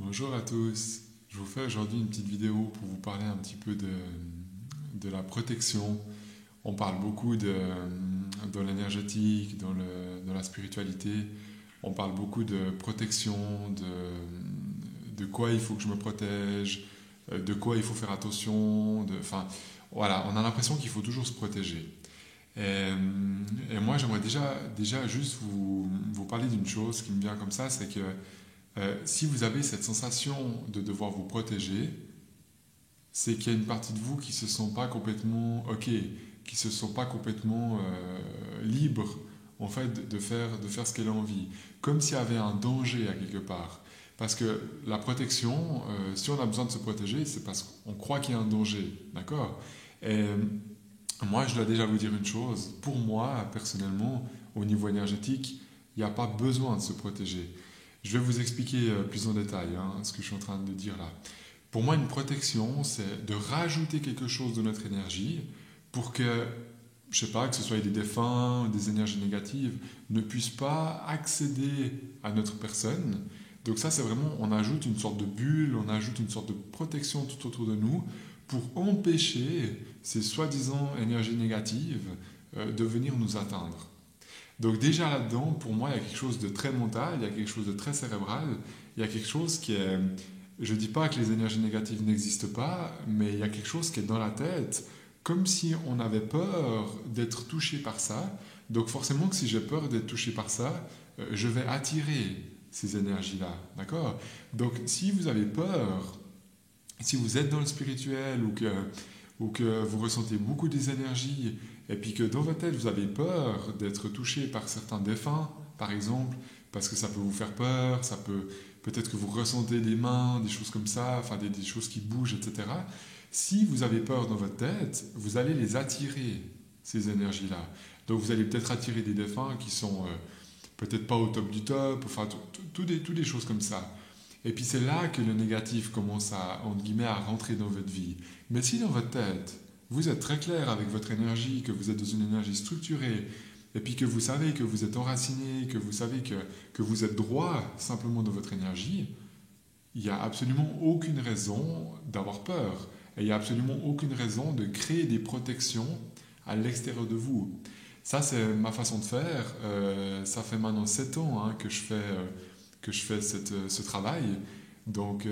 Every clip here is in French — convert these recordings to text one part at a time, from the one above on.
Bonjour à tous, je vous fais aujourd'hui une petite vidéo pour vous parler un petit peu de la protection. On parle beaucoup dans l'énergétique, dans la spiritualité, on parle beaucoup de protection, de quoi il faut que je me protège, de quoi il faut faire attention, enfin voilà, on a l'impression qu'il faut toujours se protéger. Et, et moi j'aimerais déjà juste vous parler d'une chose qui me vient comme ça, c'est que si vous avez cette sensation de devoir vous protéger, c'est qu'il y a une partie de vous qui se sent pas complètement OK, qui se sent pas complètement libre en fait de faire ce qu'elle a envie, comme s'il y avait un danger à quelque part. Parce que la protection, si on a besoin de se protéger, c'est parce qu'on croit qu'il y a un danger, d'accord? Et moi, je dois déjà vous dire une chose. Pour moi, personnellement, au niveau énergétique, il n'y a pas besoin de se protéger. Je vais vous expliquer plus en détail ce que je suis en train de dire là. Pour moi, une protection, c'est de rajouter quelque chose de notre énergie pour que, je sais pas, que ce soit des défunts, des énergies négatives, ne puissent pas accéder à notre personne. Donc ça, c'est vraiment, on ajoute une sorte de bulle, on ajoute une sorte de protection tout autour de nous pour empêcher ces soi-disant énergies négatives de venir nous atteindre. Donc déjà là-dedans, pour moi, il y a quelque chose de très mental, il y a quelque chose de très cérébral, il y a quelque chose qui est... Je ne dis pas que les énergies négatives n'existent pas, mais il y a quelque chose qui est dans la tête, comme si on avait peur d'être touché par ça. Donc forcément que si j'ai peur d'être touché par ça, je vais attirer ces énergies-là, d'accord? Donc si vous avez peur, si vous êtes dans le spirituel ou que vous ressentez beaucoup des énergies et puis que dans votre tête vous avez peur d'être touché par certains défunts, par exemple, parce que ça peut vous faire peur, ça peut peut-être que vous ressentez des mains, des choses comme ça, enfin des choses qui bougent, etc. Si vous avez peur dans votre tête, vous allez les attirer, ces énergies-là. Donc vous allez peut-être attirer des défunts qui sont peut-être pas au top du top, enfin toutes des choses comme ça. Et puis c'est là que le négatif commence à, entre guillemets, à rentrer dans votre vie. Mais si dans votre tête, vous êtes très clair avec votre énergie, que vous êtes dans une énergie structurée, et puis que vous savez que vous êtes enraciné, que vous savez que vous êtes droit simplement dans votre énergie, il n'y a absolument aucune raison d'avoir peur. Et il n'y a absolument aucune raison de créer des protections à l'extérieur de vous. Ça, c'est ma façon de faire. Ça fait maintenant 7 ans que je fais ce travail. Donc,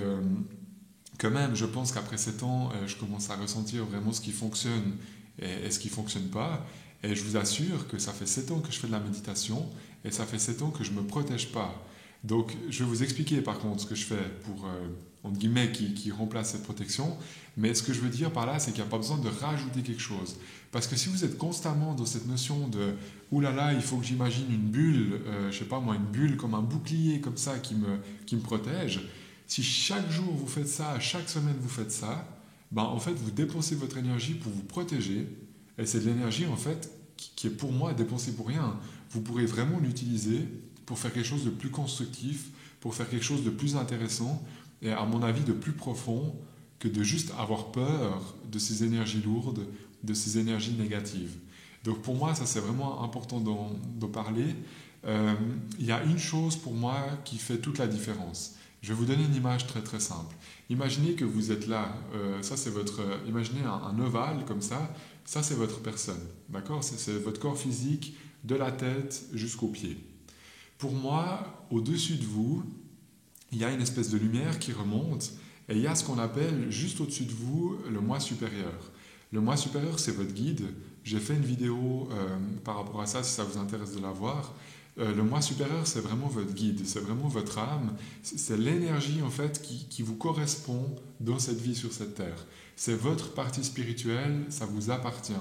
quand même, je pense qu'après 7 ans, je commence à ressentir vraiment ce qui fonctionne et ce qui ne fonctionne pas. Et je vous assure que ça fait 7 ans que je fais de la méditation et ça fait 7 ans que je ne me protège pas. Donc, je vais vous expliquer par contre ce que je fais pour, entre guillemets, qui remplace cette protection. Mais ce que je veux dire par là, c'est qu'il n'y a pas besoin de rajouter quelque chose. Parce que si vous êtes constamment dans cette notion de ouh là là, il faut que j'imagine une bulle, je sais pas moi, une bulle comme un bouclier comme ça qui me protège, si chaque jour vous faites ça, chaque semaine vous faites ça, ben en fait vous dépensez votre énergie pour vous protéger. Et c'est de l'énergie en fait qui est pour moi dépensée pour rien. Vous pourrez vraiment l'utiliser pour faire quelque chose de plus constructif, pour faire quelque chose de plus intéressant et à mon avis de plus profond que de juste avoir peur de ces énergies lourdes, de ces énergies négatives. Donc pour moi, ça c'est vraiment important d'en parler. Il y a une chose pour moi qui fait toute la différence. Je vais vous donner une image très très simple. Imaginez que vous êtes là, ça c'est votre, imaginez un ovale comme ça c'est votre personne, d'accord? C'est votre corps physique de la tête jusqu'aux pieds. Pour moi, au-dessus de vous, il y a une espèce de lumière qui remonte et il y a ce qu'on appelle juste au-dessus de vous le moi supérieur. Le moi supérieur, c'est votre guide. J'ai fait une vidéo par rapport à ça si ça vous intéresse de la voir. Le moi supérieur, c'est vraiment votre guide, c'est vraiment votre âme, c'est l'énergie en fait qui vous correspond dans cette vie sur cette terre. C'est votre partie spirituelle, ça vous appartient.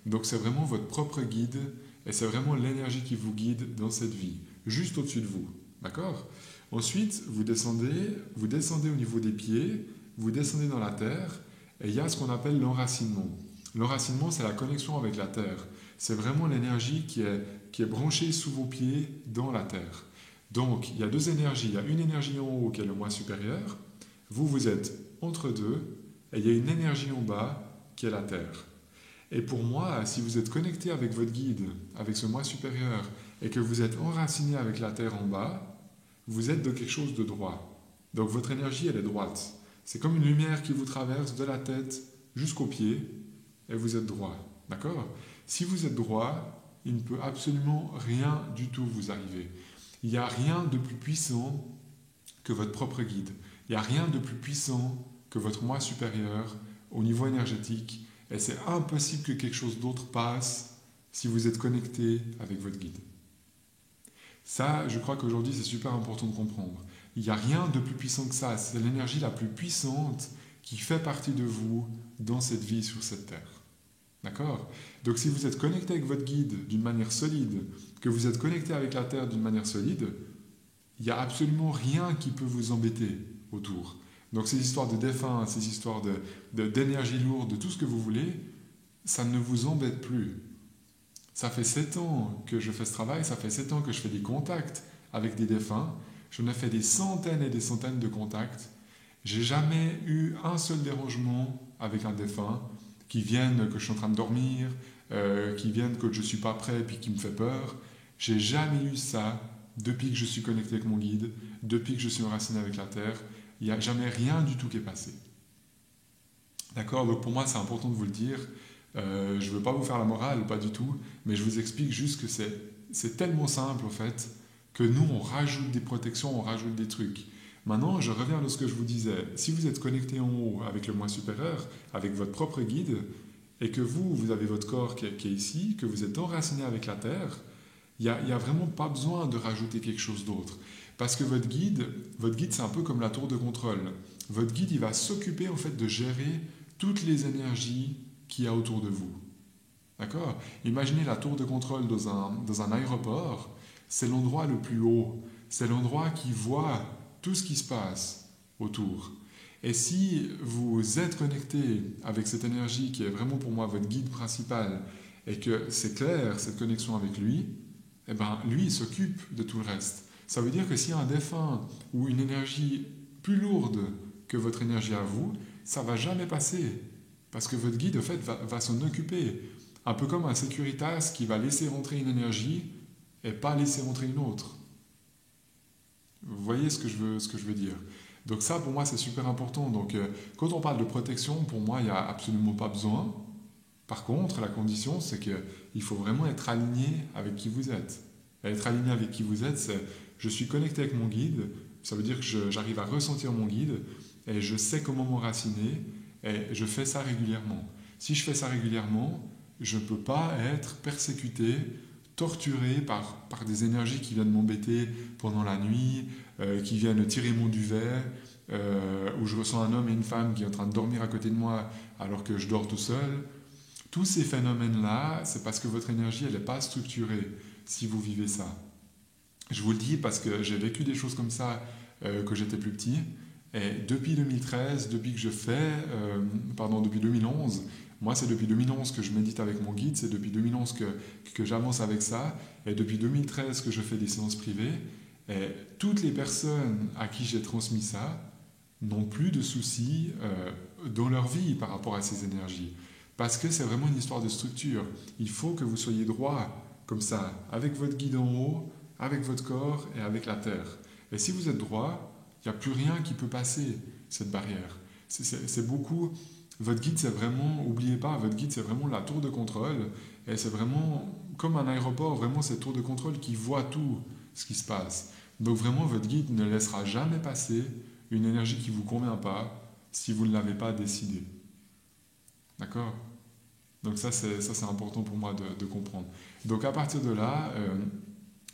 Donc c'est vraiment votre propre guide et c'est vraiment l'énergie qui vous guide dans cette vie, juste au-dessus de vous. D'accord? Ensuite, vous descendez au niveau des pieds, vous descendez dans la terre et il y a ce qu'on appelle l'enracinement. L'enracinement, c'est la connexion avec la terre. C'est vraiment l'énergie qui est branchée sous vos pieds dans la terre. Donc, il y a deux énergies. Il y a une énergie en haut qui est le moi supérieur. Vous, vous êtes entre deux. Et il y a une énergie en bas qui est la terre. Et pour moi, si vous êtes connecté avec votre guide, avec ce moi supérieur, et que vous êtes enraciné avec la terre en bas, vous êtes de quelque chose de droit. Donc votre énergie, elle est droite. C'est comme une lumière qui vous traverse de la tête jusqu'aux pieds et vous êtes droit. D'accord? Si vous êtes droit, il ne peut absolument rien du tout vous arriver. Il n'y a rien de plus puissant que votre propre guide. Il n'y a rien de plus puissant que votre moi supérieur au niveau énergétique. Et c'est impossible que quelque chose d'autre passe si vous êtes connecté avec votre guide. Ça, je crois qu'aujourd'hui, c'est super important de comprendre. Il n'y a rien de plus puissant que ça. C'est l'énergie la plus puissante qui fait partie de vous dans cette vie sur cette terre. D'accord? Donc si vous êtes connecté avec votre guide d'une manière solide, que vous êtes connecté avec la terre d'une manière solide, il n'y a absolument rien qui peut vous embêter autour. Donc ces histoires de défunts, ces histoires d'énergie lourde, de tout ce que vous voulez, ça ne vous embête plus. Ça fait 7 ans que je fais ce travail, ça fait 7 ans que je fais des contacts avec des défunts. J'en ai fait des centaines et des centaines de contacts. J'ai jamais eu un seul dérangement avec un défunt qui vienne que je suis en train de dormir, qui vienne que je ne suis pas prêt puis qui me fait peur. J'ai jamais eu ça depuis que je suis connecté avec mon guide, depuis que je suis enraciné avec la terre. Il n'y a jamais rien du tout qui est passé. D'accord? Donc pour moi, c'est important de vous le dire. Je ne veux pas vous faire la morale, pas du tout, mais je vous explique juste que c'est tellement simple, en fait, que nous, on rajoute des protections, on rajoute des trucs. Maintenant, je reviens à ce que je vous disais. Si vous êtes connecté en haut avec le moi supérieur, avec votre propre guide, et que vous avez votre corps qui est ici, que vous êtes enraciné avec la terre, il n'y a vraiment pas besoin de rajouter quelque chose d'autre. Parce que votre guide, c'est un peu comme la tour de contrôle. Votre guide, il va s'occuper en fait de gérer toutes les énergies qu'il y a autour de vous. D'accord? Imaginez la tour de contrôle dans un aéroport, c'est l'endroit le plus haut, c'est l'endroit qui voit tout ce qui se passe autour. Et si vous êtes connecté avec cette énergie qui est vraiment pour moi votre guide principal et que c'est clair cette connexion avec lui, eh ben lui il s'occupe de tout le reste. Ça veut dire que s'il y a un défunt ou une énergie plus lourde que votre énergie à vous, ça va jamais passer parce que votre guide en fait va s'en occuper. Un peu comme un Securitas qui va laisser rentrer une énergie et pas laisser rentrer une autre. Vous voyez ce que je veux dire. Donc ça, pour moi, c'est super important. Donc, quand on parle de protection, pour moi, il n'y a absolument pas besoin. Par contre, la condition, c'est qu'il faut vraiment être aligné avec qui vous êtes. Et être aligné avec qui vous êtes, c'est je suis connecté avec mon guide, ça veut dire que j'arrive à ressentir mon guide et je sais comment m'enraciner et je fais ça régulièrement. Si je fais ça régulièrement, je ne peux pas être persécuté, torturé par des énergies qui viennent m'embêter pendant la nuit, qui viennent tirer mon duvet, où je ressens un homme et une femme qui est en train de dormir à côté de moi alors que je dors tout seul. Tous ces phénomènes-là, c'est parce que votre énergie, elle n'est pas structurée si vous vivez ça. Je vous le dis parce que j'ai vécu des choses comme ça quand j'étais plus petit. Et depuis 2013, depuis que je fais, depuis 2011, moi c'est depuis 2011 que je médite avec mon guide, c'est depuis 2011 que j'avance avec ça, et depuis 2013 que je fais des séances privées, et toutes les personnes à qui j'ai transmis ça n'ont plus de soucis dans leur vie par rapport à ces énergies. Parce que c'est vraiment une histoire de structure. Il faut que vous soyez droit, comme ça, avec votre guide en haut, avec votre corps et avec la terre. Et si vous êtes droit, il n'y a plus rien qui peut passer cette barrière. C'est beaucoup. Votre guide, c'est vraiment, n'oubliez pas, votre guide, c'est vraiment la tour de contrôle. Et c'est vraiment comme un aéroport, vraiment cette tour de contrôle qui voit tout ce qui se passe. Donc vraiment, votre guide ne laissera jamais passer une énergie qui ne vous convient pas si vous ne l'avez pas décidé. D'accord? Donc ça, c'est important pour moi de comprendre. Donc à partir de là,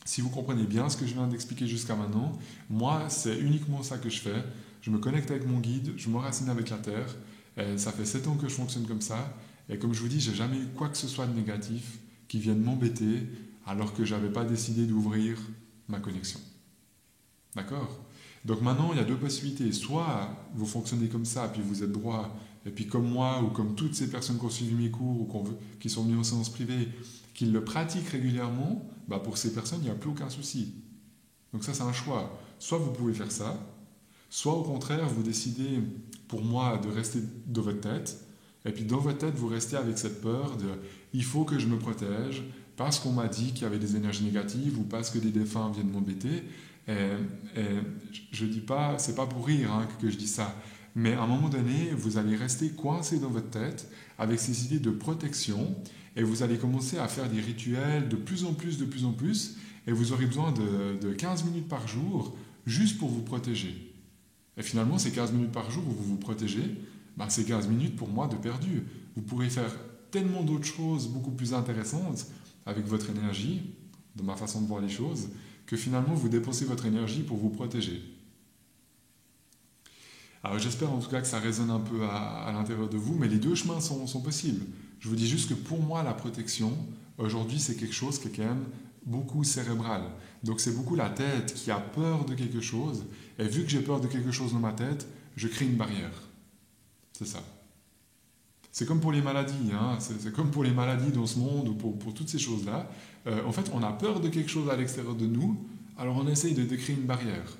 si vous comprenez bien ce que je viens d'expliquer jusqu'à maintenant, moi, c'est uniquement ça que je fais. Je me connecte avec mon guide, je m'enracine avec la terre. Et ça fait 7 ans que je fonctionne comme ça. Et comme je vous dis, j'ai jamais eu quoi que ce soit de négatif qui vienne m'embêter alors que je n'avais pas décidé d'ouvrir ma connexion. D'accord? Donc maintenant, il y a deux possibilités. Soit vous fonctionnez comme ça, puis vous êtes droit, et puis comme moi, ou comme toutes ces personnes qui ont suivi mes cours, ou qui sont venues en séance privée, qui le pratiquent régulièrement, bah pour ces personnes, il n'y a plus aucun souci. Donc ça, c'est un choix. Soit vous pouvez faire ça, soit au contraire, vous décidez, pour moi, de rester dans votre tête, Et puis dans votre tête, vous restez avec cette peur de il faut que je me protège parce qu'on m'a dit qu'il y avait des énergies négatives ou parce que des défunts viennent m'embêter. Et je dis pas, c'est pas pour rire hein, que je dis ça, mais à un moment donné, vous allez rester coincé dans votre tête avec ces idées de protection et vous allez commencer à faire des rituels de plus en plus, et vous aurez besoin de 15 minutes par jour juste pour vous protéger. Et finalement, ces 15 minutes par jour où vous vous protégez, ben, c'est 15 minutes pour moi de perdu. Vous pourrez faire tellement d'autres choses beaucoup plus intéressantes avec votre énergie, de ma façon de voir les choses, que finalement vous dépensez votre énergie pour vous protéger. Alors j'espère en tout cas que ça résonne un peu à l'intérieur de vous, mais les deux chemins sont possibles. Je vous dis juste que pour moi, la protection, aujourd'hui, c'est quelque chose qui est quand même beaucoup cérébral. Donc c'est beaucoup la tête qui a peur de quelque chose, et vu que j'ai peur de quelque chose dans ma tête, je crée une barrière. C'est ça. C'est comme pour les maladies, hein. C'est comme pour les maladies dans ce monde, ou pour toutes ces choses-là. En fait, on a peur de quelque chose à l'extérieur de nous, alors on essaye de créer une barrière.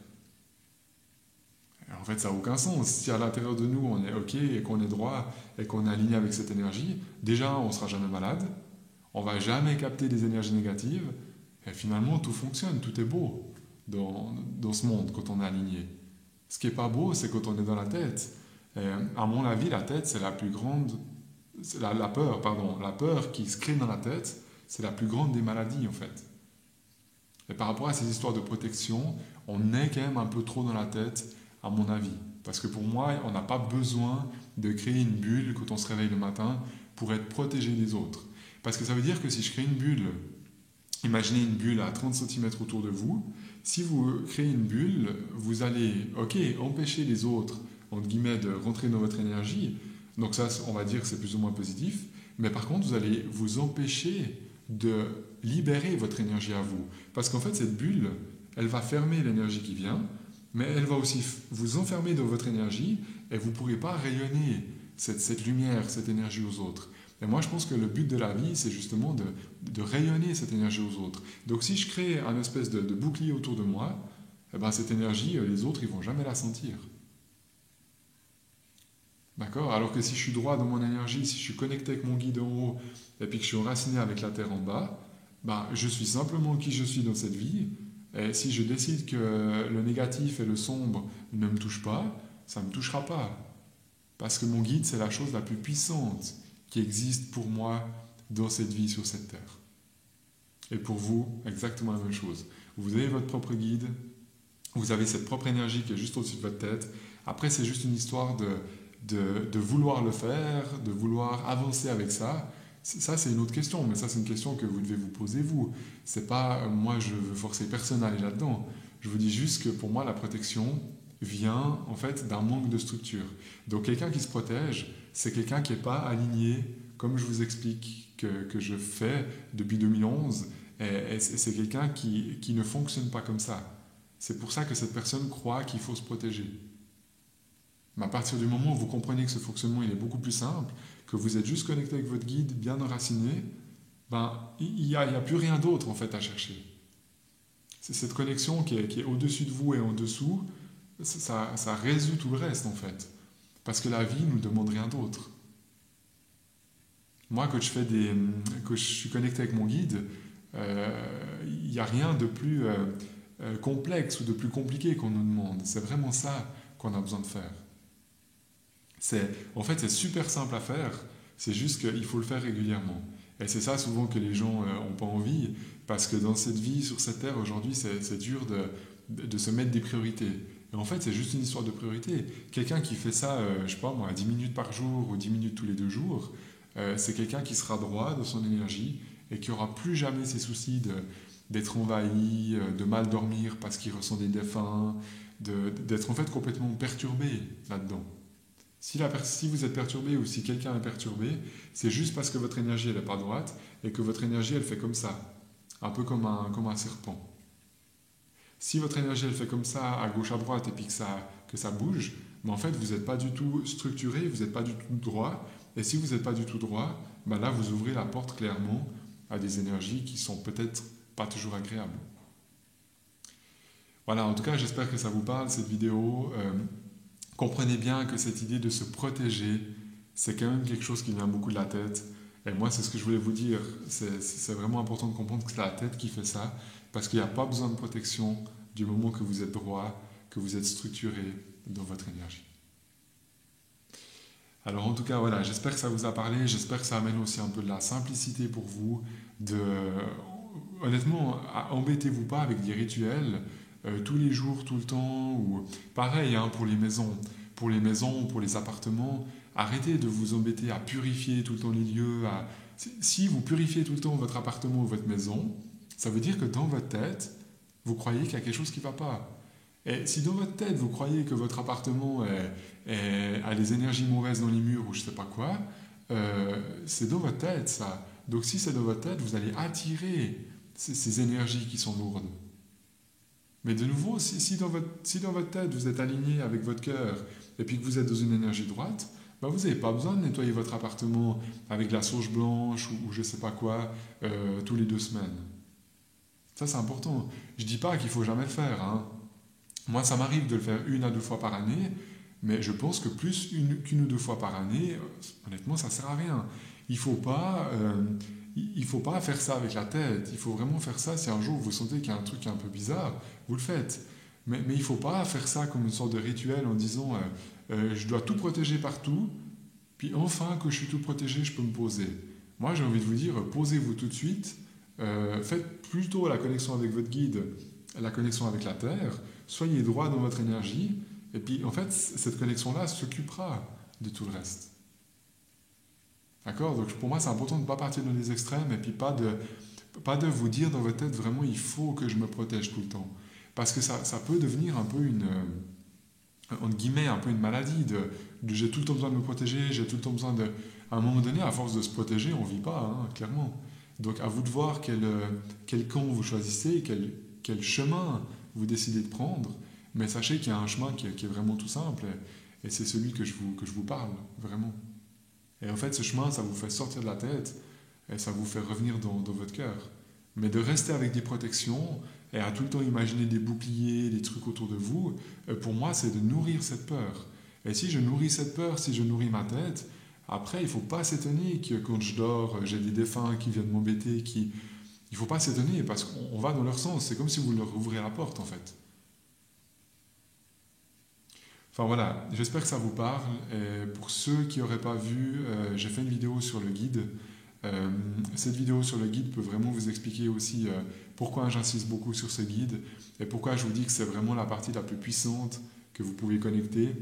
En fait, ça n'a aucun sens. Si à l'intérieur de nous, on est OK et qu'on est droit et qu'on est aligné avec cette énergie, déjà, on ne sera jamais malade, on ne va jamais capter des énergies négatives, et finalement, tout fonctionne, tout est beau dans ce monde quand on est aligné. Ce qui n'est pas beau, c'est quand on est dans la tête. Et à mon avis, la tête, c'est la plus grande... La peur, pardon. La peur qui se crée dans la tête, c'est la plus grande des maladies, en fait. Et par rapport à ces histoires de protection, on est quand même un peu trop dans la tête, à mon avis. Parce que pour moi, on n'a pas besoin de créer une bulle quand on se réveille le matin pour être protégé des autres. Parce que ça veut dire que si je crée une bulle, imaginez une bulle à 30 cm autour de vous, si vous créez une bulle, vous allez, ok, empêcher les autres, entre guillemets, de rentrer dans votre énergie. Donc ça, on va dire que c'est plus ou moins positif. Mais par contre, vous allez vous empêcher de libérer votre énergie à vous. Parce qu'en fait, cette bulle, elle va fermer l'énergie qui vient, mais elle va aussi vous enfermer dans votre énergie et vous ne pourrez pas rayonner cette lumière, cette énergie aux autres. Et moi, je pense que le but de la vie, c'est justement de rayonner cette énergie aux autres. Donc si je crée un espèce de bouclier autour de moi, eh ben, cette énergie, les autres, ils ne vont jamais la sentir. D'accord? Alors que si je suis droit dans mon énergie, si je suis connecté avec mon guide en haut, et puis que je suis enraciné avec la terre en bas, ben, je suis simplement qui je suis dans cette vie. Et si je décide que le négatif et le sombre ne me touchent pas, ça ne me touchera pas. Parce que mon guide, c'est la chose la plus puissante qui existe pour moi dans cette vie sur cette terre. Et pour vous, exactement la même chose. Vous avez votre propre guide, vous avez cette propre énergie qui est juste au-dessus de votre tête. Après, c'est juste une histoire de vouloir le faire, de vouloir avancer avec ça. Ça, c'est une autre question, mais ça, c'est une question que vous devez vous poser, vous. C'est pas, moi, je veux forcer personne à aller là-dedans. Je vous dis juste que pour moi, la protection vient, en fait, d'un manque de structure. Donc, quelqu'un qui se protège, c'est quelqu'un qui n'est pas aligné, comme je vous explique que je fais depuis 2011, et c'est quelqu'un qui ne fonctionne pas comme ça. C'est pour ça que cette personne croit qu'il faut se protéger. Mais à partir du moment où vous comprenez que ce fonctionnement il est beaucoup plus simple, que vous êtes juste connecté avec votre guide, bien enraciné, ben, il n'y a plus rien d'autre en fait à chercher. C'est cette connexion qui est au-dessus de vous et en dessous, ça résout tout le reste en fait. Parce que la vie ne nous demande rien d'autre. Moi, quand je suis connecté avec mon guide, il n'y a rien de plus complexe ou de plus compliqué qu'on nous demande. C'est vraiment ça qu'on a besoin de faire. En fait, c'est super simple à faire, c'est juste qu'il faut le faire régulièrement. Et c'est ça souvent que les gens n'ont pas envie, parce que dans cette vie, sur cette terre, aujourd'hui, c'est dur de se mettre des priorités. Et en fait, c'est juste une histoire de priorité. Quelqu'un qui fait ça, je sais pas moi, 10 minutes par jour ou 10 minutes tous les 2 jours, c'est quelqu'un qui sera droit de son énergie et qui n'aura plus jamais ces soucis d'être envahi, de mal dormir parce qu'il ressent des défunts, d'être en fait complètement perturbé là-dedans. Si vous êtes perturbé ou si quelqu'un est perturbé, c'est juste parce que votre énergie elle n'est pas droite et que votre énergie elle fait comme ça, un peu comme un serpent. Si votre énergie elle fait comme ça à gauche à droite et puis que ça bouge, mais en fait vous n'êtes pas du tout structuré, vous n'êtes pas du tout droit, et si vous n'êtes pas du tout droit, ben là vous ouvrez la porte clairement à des énergies qui sont peut-être pas toujours agréables. Voilà, en tout cas j'espère que ça vous parle cette vidéo. Comprenez bien que cette idée de se protéger, c'est quand même quelque chose qui vient beaucoup de la tête. Et moi, c'est ce que je voulais vous dire. C'est vraiment important de comprendre que c'est la tête qui fait ça, parce qu'il n'y a pas besoin de protection du moment que vous êtes droit, que vous êtes structuré dans votre énergie. Alors en tout cas, voilà, j'espère que ça vous a parlé, j'espère que ça amène aussi un peu de la simplicité pour vous. Honnêtement, embêtez-vous pas avec des rituels tous les jours, tout le temps, ou pareil hein, pour les maisons, pour les appartements. Arrêtez de vous embêter à purifier tout le temps les lieux. Si vous purifiez tout le temps votre appartement ou votre maison, ça veut dire que dans votre tête, vous croyez qu'il y a quelque chose qui ne va pas. Et si dans votre tête, vous croyez que votre appartement a des énergies mauvaises dans les murs ou je ne sais pas quoi, c'est dans votre tête ça. Donc si c'est dans votre tête, vous allez attirer ces énergies qui sont lourdes. Mais de nouveau, si dans votre tête, vous êtes aligné avec votre cœur et puis que vous êtes dans une énergie droite, bah vous n'avez pas besoin de nettoyer votre appartement avec de la sauge blanche ou je ne sais pas quoi tous les 2 semaines. Ça, c'est important. Je ne dis pas qu'il faut jamais le faire. Hein. Moi, ça m'arrive de le faire 1 à 2 fois par année, mais je pense que plus qu'une ou 2 fois par année, honnêtement, ça ne sert à rien. Il ne faut pas faire ça avec la tête. Il faut vraiment faire ça si un jour vous sentez qu'il y a un truc qui est un peu bizarre, vous le faites. Mais il ne faut pas faire ça comme une sorte de rituel en disant je dois tout protéger partout, puis enfin que je suis tout protégé, je peux me poser. Moi, j'ai envie de vous dire, posez-vous tout de suite, faites plutôt la connexion avec votre guide, la connexion avec la Terre, soyez droit dans votre énergie, et puis en fait, cette connexion-là s'occupera de tout le reste. D'accord? Donc pour moi, c'est important de ne pas partir dans les extrêmes, et puis pas de vous dire dans votre tête vraiment il faut que je me protège tout le temps. Parce que ça peut devenir un peu entre guillemets, un peu une maladie de j'ai tout le temps besoin de me protéger, j'ai tout le temps besoin de... À un moment donné, à force de se protéger, on ne vit pas, hein, clairement. Donc à vous de voir quel camp vous choisissez, quel chemin vous décidez de prendre, mais sachez qu'il y a un chemin qui est vraiment tout simple, et c'est celui que je vous parle, vraiment. Et en fait, ce chemin, ça vous fait sortir de la tête, et ça vous fait revenir dans votre cœur. Mais de rester avec des protections, et à tout le temps imaginer des boucliers, des trucs autour de vous, pour moi, c'est de nourrir cette peur. Et si je nourris cette peur, si je nourris ma tête, après, il ne faut pas s'étonner que quand je dors, j'ai des défunts qui viennent m'embêter, Il ne faut pas s'étonner, parce qu'on va dans leur sens. C'est comme si vous leur ouvrez la porte, en fait. Enfin voilà, j'espère que ça vous parle. Et pour ceux qui n'auraient pas vu, j'ai fait une vidéo sur le guide. Cette vidéo sur le guide peut vraiment vous expliquer aussi pourquoi j'insiste beaucoup sur ce guide et pourquoi je vous dis que c'est vraiment la partie la plus puissante que vous pouvez connecter.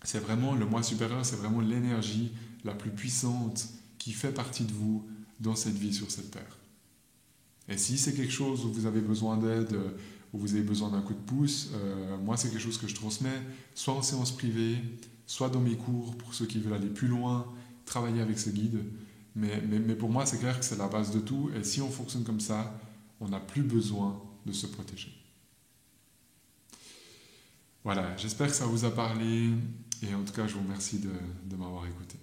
C'est vraiment le moi supérieur, c'est vraiment l'énergie la plus puissante qui fait partie de vous dans cette vie sur cette terre. Et si c'est quelque chose où vous avez besoin d'aide, où vous avez besoin d'un coup de pouce, moi c'est quelque chose que je transmets, soit en séance privée, soit dans mes cours pour ceux qui veulent aller plus loin, travailler avec ce guide. Mais pour moi, c'est clair que c'est la base de tout. Et si on fonctionne comme ça, on n'a plus besoin de se protéger. Voilà, j'espère que ça vous a parlé. Et en tout cas, je vous remercie de m'avoir écouté.